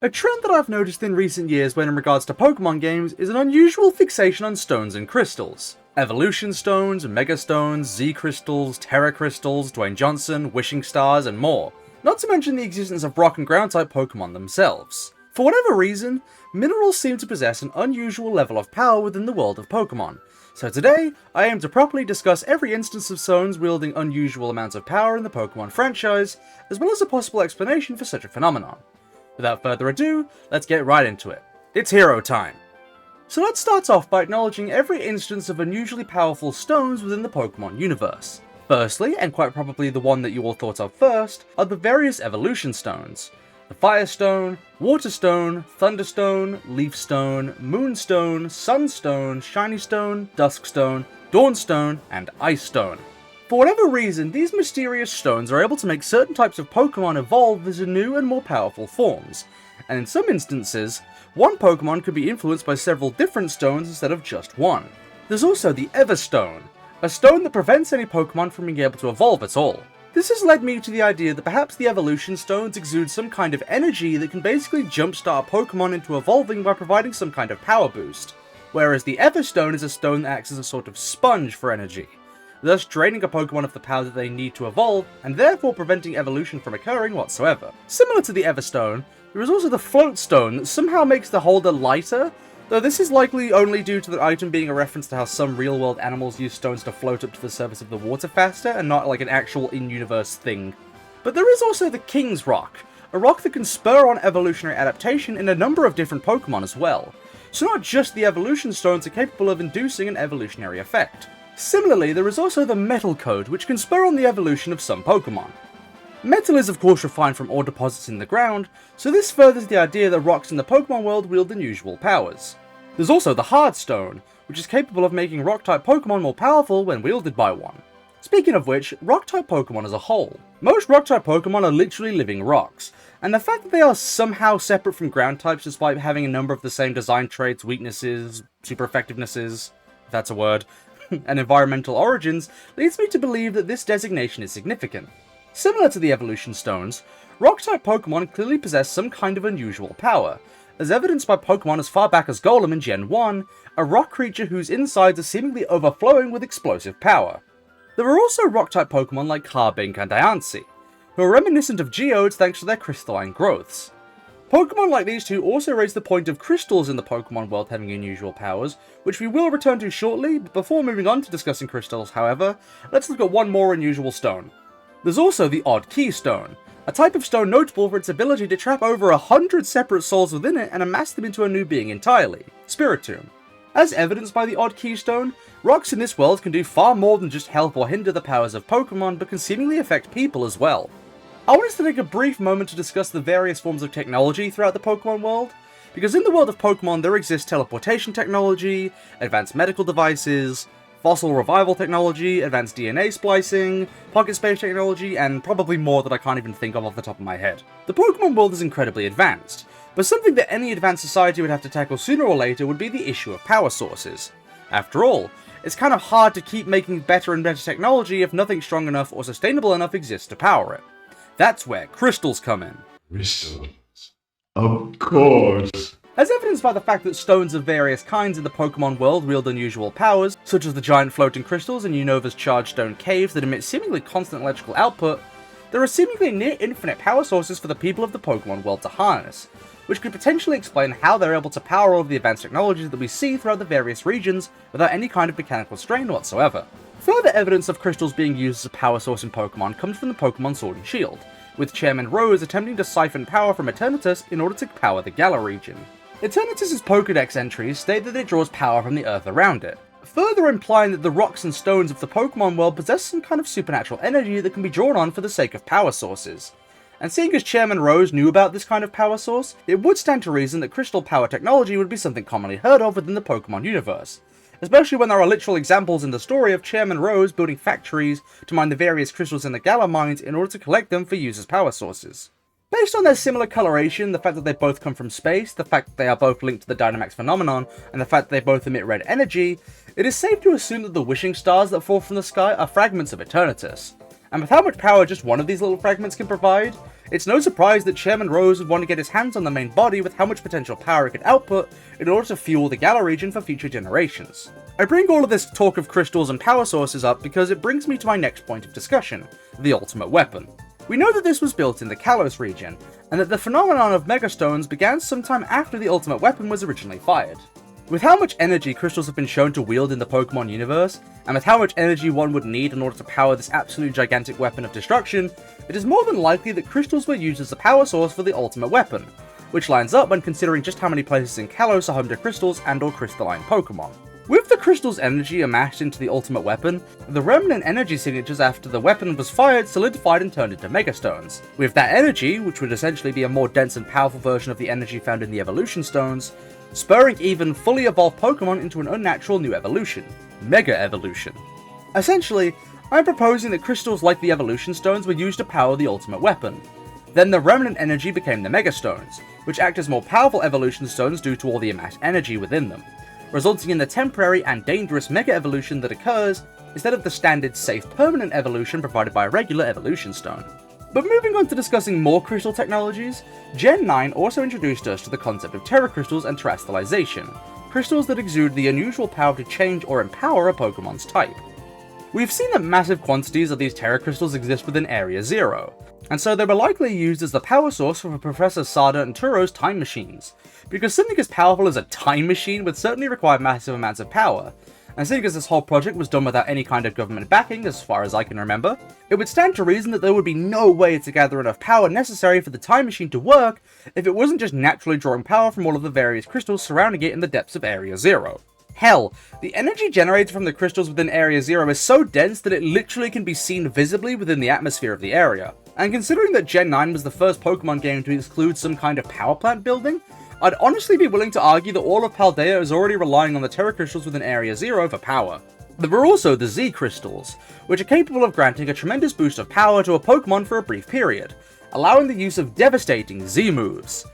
A trend that I've noticed in recent years when in regards to Pokemon games is an unusual fixation on stones and crystals. Evolution stones, Mega Stones, Z crystals, Terra crystals, Dwayne Johnson, Wishing Stars, and more. Not to mention the existence of rock and ground type Pokemon themselves. For whatever reason, minerals seem to possess an unusual level of power within the world of Pokemon. So today, I aim to properly discuss every instance of stones wielding unusual amounts of power in the Pokemon franchise, as well as a possible explanation for such a phenomenon. Without further ado, let's get right into it. It's hero time! So let's start off by acknowledging every instance of unusually powerful stones within the Pokemon universe. Firstly, and quite probably the one that you all thought of first, are the various evolution stones. The Fire Stone, Water Stone, Thunder Stone, Leaf Stone, Moon Stone, Sun Stone, Shiny Stone, Dusk Stone, Dawn Stone, and Ice Stone. For whatever reason, these mysterious stones are able to make certain types of Pokemon evolve into new and more powerful forms, and in some instances, one Pokemon could be influenced by several different stones instead of just one. There's also the Everstone, a stone that prevents any Pokemon from being able to evolve at all. This has led me to the idea that perhaps the evolution stones exude some kind of energy that can basically jumpstart Pokemon into evolving by providing some kind of power boost, whereas the Everstone is a stone that acts as a sort of sponge for energy, thus draining a Pokemon of the power that they need to evolve, and therefore preventing evolution from occurring whatsoever. Similar to the Everstone, there is also the Float Stone that somehow makes the holder lighter, though this is likely only due to the item being a reference to how some real-world animals use stones to float up to the surface of the water faster, and not like an actual in-universe thing. But there is also the King's Rock, a rock that can spur on evolutionary adaptation in a number of different Pokemon as well. So not just the evolution stones are capable of inducing an evolutionary effect. Similarly, there is also the Metal Code, which can spur on the evolution of some Pokemon. Metal is of course refined from ore deposits in the ground, so this furthers the idea that rocks in the Pokemon world wield unusual powers. There's also the Hard Stone, which is capable of making rock-type Pokemon more powerful when wielded by one. Speaking of which, rock-type Pokemon as a whole. Most rock-type Pokemon are literally living rocks, and the fact that they are somehow separate from ground types despite having a number of the same design traits, weaknesses, super effectivenesses, if that's a word, and environmental origins leads me to believe that this designation is significant. Similar to the evolution stones, rock-type Pokemon clearly possess some kind of unusual power, as evidenced by Pokemon as far back as Golem in Gen 1, a rock creature whose insides are seemingly overflowing with explosive power. There are also rock-type Pokemon like Carbink and Diancie, who are reminiscent of Geodes thanks to their crystalline growths. Pokemon like these two also raise the point of crystals in the Pokemon world having unusual powers, which we will return to shortly, but before moving on to discussing crystals, however, let's look at one more unusual stone. There's also the Odd Key Stone, a type of stone notable for its ability to trap over 100 separate souls within it and amass them into a new being entirely, Spiritomb. As evidenced by the Odd Key Stone, rocks in this world can do far more than just help or hinder the powers of Pokemon, but can seemingly affect people as well. I want us to take a brief moment to discuss the various forms of technology throughout the Pokemon world, because in the world of Pokemon there exists teleportation technology, advanced medical devices, fossil revival technology, advanced DNA splicing, pocket space technology, and probably more that I can't even think of off the top of my head. The Pokemon world is incredibly advanced, but something that any advanced society would have to tackle sooner or later would be the issue of power sources. After all, it's kind of hard to keep making better and better technology if nothing strong enough or sustainable enough exists to power it. That's where crystals come in. Crystals. Of course. As evidenced by the fact that stones of various kinds in the Pokemon world wield unusual powers, such as the giant floating crystals in Unova's charged stone caves that emit seemingly constant electrical output, there are seemingly near infinite power sources for the people of the Pokemon world to harness, which could potentially explain how they're able to power all of the advanced technologies that we see throughout the various regions without any kind of mechanical strain whatsoever. Further evidence of crystals being used as a power source in Pokemon comes from the Pokemon Sword and Shield, with Chairman Rose attempting to siphon power from Eternatus in order to power the Galar region. Eternatus' Pokédex entries state that it draws power from the earth around it, further implying that the rocks and stones of the Pokemon world possess some kind of supernatural energy that can be drawn on for the sake of power sources. And seeing as Chairman Rose knew about this kind of power source, it would stand to reason that crystal power technology would be something commonly heard of within the Pokemon universe, especially when there are literal examples in the story of Chairman Rose building factories to mine the various crystals in the Galar mines in order to collect them for use as power sources. Based on their similar coloration, the fact that they both come from space, the fact that they are both linked to the Dynamax phenomenon, and the fact that they both emit red energy, it is safe to assume that the wishing stars that fall from the sky are fragments of Eternatus, and with how much power just one of these little fragments can provide, it's no surprise that Chairman Rose would want to get his hands on the main body with how much potential power it could output in order to fuel the Galar region for future generations. I bring all of this talk of crystals and power sources up because it brings me to my next point of discussion, the ultimate weapon. We know that this was built in the Kalos region, and that the phenomenon of megastones began sometime after the ultimate weapon was originally fired. With how much energy crystals have been shown to wield in the Pokemon universe, and with how much energy one would need in order to power this absolute gigantic weapon of destruction, it is more than likely that crystals were used as the power source for the ultimate weapon, which lines up when considering just how many places in Kalos are home to crystals and or crystalline Pokemon. With the crystal's energy amassed into the ultimate weapon, the remnant energy signatures after the weapon was fired solidified and turned into megastones. With that energy, which would essentially be a more dense and powerful version of the energy found in the evolution stones, spurring even fully evolved Pokemon into an unnatural new evolution, Mega Evolution. Essentially, I'm proposing that crystals like the evolution stones were used to power the ultimate weapon. Then the remnant energy became the megastones, which act as more powerful evolution stones due to all the amassed energy within them, resulting in the temporary and dangerous Mega Evolution that occurs instead of the standard safe permanent evolution provided by a regular evolution stone. But moving on to discussing more crystal technologies, Gen 9 also introduced us to the concept of Terra Crystals and Terastallization, crystals that exude the unusual power to change or empower a Pokemon's type. We've seen that massive quantities of these Terra Crystals exist within Area Zero, and so they were likely used as the power source for Professor Sada and Turo's time machines, because something as powerful as a time machine would certainly require massive amounts of power, and seeing as this whole project was done without any kind of government backing as far as I can remember, it would stand to reason that there would be no way to gather enough power necessary for the time machine to work if it wasn't just naturally drawing power from all of the various crystals surrounding it in the depths of Area Zero. Hell, the energy generated from the crystals within Area Zero is so dense that it literally can be seen visibly within the atmosphere of the area. And considering that Gen 9 was the first Pokemon game to exclude some kind of power plant building, I'd honestly be willing to argue that all of Paldea is already relying on the Terra Crystals within Area Zero for power. There were also the Z Crystals, which are capable of granting a tremendous boost of power to a Pokemon for a brief period, allowing the use of devastating Z moves.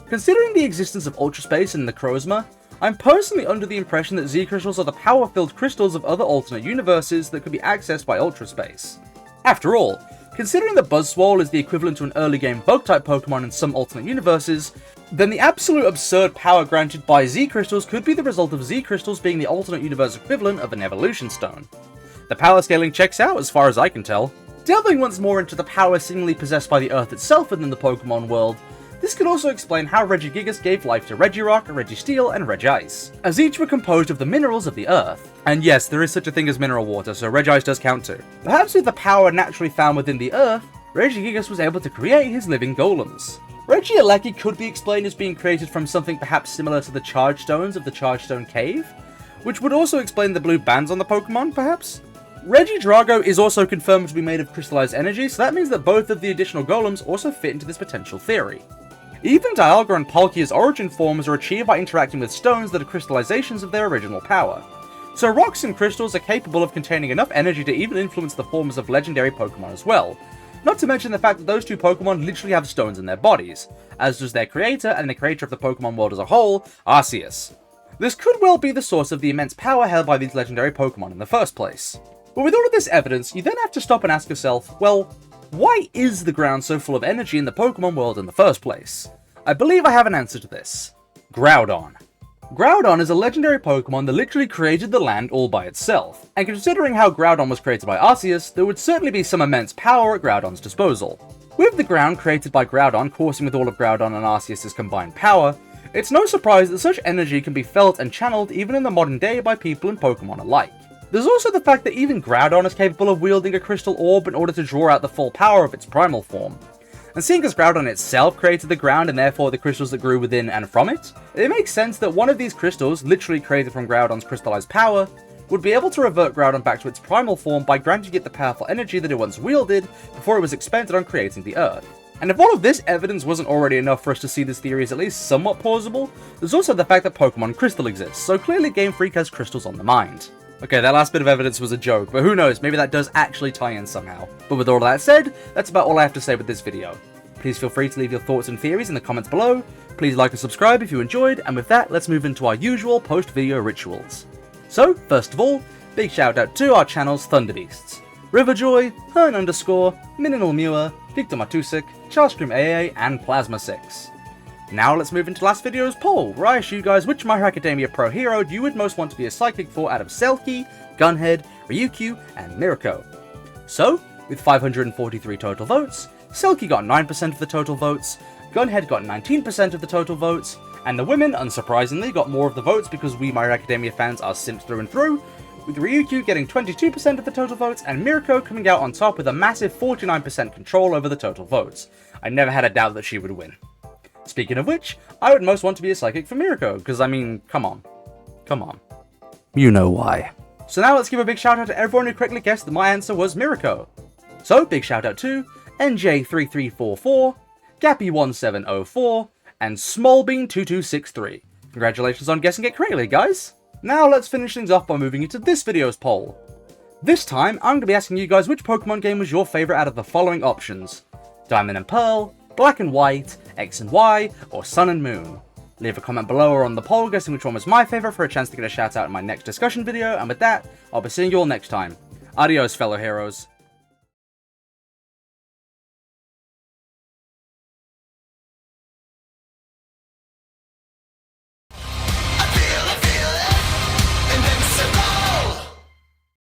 Considering the existence of Ultra Space in Necrozma, I'm personally under the impression that Z Crystals are the power-filled crystals of other alternate universes that could be accessed by Ultra Space. After all, considering that Buzzwole is the equivalent to an early game Bug-type Pokemon in some alternate universes, then the absolute absurd power granted by Z Crystals could be the result of Z Crystals being the alternate universe equivalent of an Evolution Stone. The power scaling checks out as far as I can tell. Delving once more into the power seemingly possessed by the Earth itself within the Pokemon world, this could also explain how Regigigas gave life to Regirock, Registeel, and Regice, as each were composed of the minerals of the Earth. And yes, there is such a thing as mineral water, so Regice does count too. Perhaps with the power naturally found within the Earth, Regigigas was able to create his living golems. Regieleki could be explained as being created from something perhaps similar to the Charge Stones of the Charge Stone Cave, which would also explain the blue bands on the Pokemon, perhaps? Regidrago is also confirmed to be made of crystallized energy, so that means that both of the additional golems also fit into this potential theory. Even Dialga and Palkia's origin forms are achieved by interacting with stones that are crystallizations of their original power. So rocks and crystals are capable of containing enough energy to even influence the forms of legendary Pokemon as well. Not to mention the fact that those two Pokemon literally have stones in their bodies, as does their creator and the creator of the Pokemon world as a whole, Arceus. This could well be the source of the immense power held by these legendary Pokemon in the first place. But with all of this evidence, you then have to stop and ask yourself, well, why is the ground so full of energy in the Pokemon world in the first place? I believe I have an answer to this. Groudon. Groudon is a legendary Pokemon that literally created the land all by itself, and considering how Groudon was created by Arceus, there would certainly be some immense power at Groudon's disposal. With the ground created by Groudon coursing with all of Groudon and Arceus' combined power, it's no surprise that such energy can be felt and channeled even in the modern day by people and Pokemon alike. There's also the fact that even Groudon is capable of wielding a crystal orb in order to draw out the full power of its primal form. And seeing as Groudon itself created the ground and therefore the crystals that grew within and from it, it makes sense that one of these crystals, literally created from Groudon's crystallized power, would be able to revert Groudon back to its primal form by granting it the powerful energy that it once wielded before it was expended on creating the Earth. And if all of this evidence wasn't already enough for us to see this theory as at least somewhat plausible, there's also the fact that Pokemon Crystal exists, so clearly Game Freak has crystals on the mind. Okay, that last bit of evidence was a joke, but who knows, maybe that does actually tie in somehow. But with all that said, that's about all I have to say with this video. Please feel free to leave your thoughts and theories in the comments below, please like and subscribe if you enjoyed, and with that, let's move into our usual post-video rituals. So, first of all, big shout out to our channel's Thunder Beasts. Riverjoy, Hearn_, Minimal Muir, Victor Matusik, Charlescream AA, and Plasma6. Now let's move into last video's poll, where I asked you guys which My Hero Academia Pro hero you would most want to be a psychic for out of Selkie, Gunhead, Ryukyu, and Mirko. So, with 543 total votes, Selkie got 9% of the total votes, Gunhead got 19% of the total votes, and the women, unsurprisingly, got more of the votes because we My Hero Academia fans are simps through and through, with Ryukyu getting 22% of the total votes and Mirko coming out on top with a massive 49% control over the total votes. I never had a doubt that she would win. Speaking of which, I would most want to be a psychic for Mirko, because I mean, come on. Come on. You know why. So now let's give a big shout out to everyone who correctly guessed that my answer was Mirko. So, big shout out to NJ3344, Gappy1704, and Smallbean2263. Congratulations on guessing it correctly, guys! Now let's finish things off by moving into this video's poll. This time, I'm going to be asking you guys which Pokemon game was your favourite out of the following options: Diamond and Pearl, Black and White, X and Y, or Sun and Moon. Leave a comment below or on the poll guessing which one was my favourite for a chance to get a shout out in my next discussion video, and with that, I'll be seeing you all next time. Adios, fellow heroes.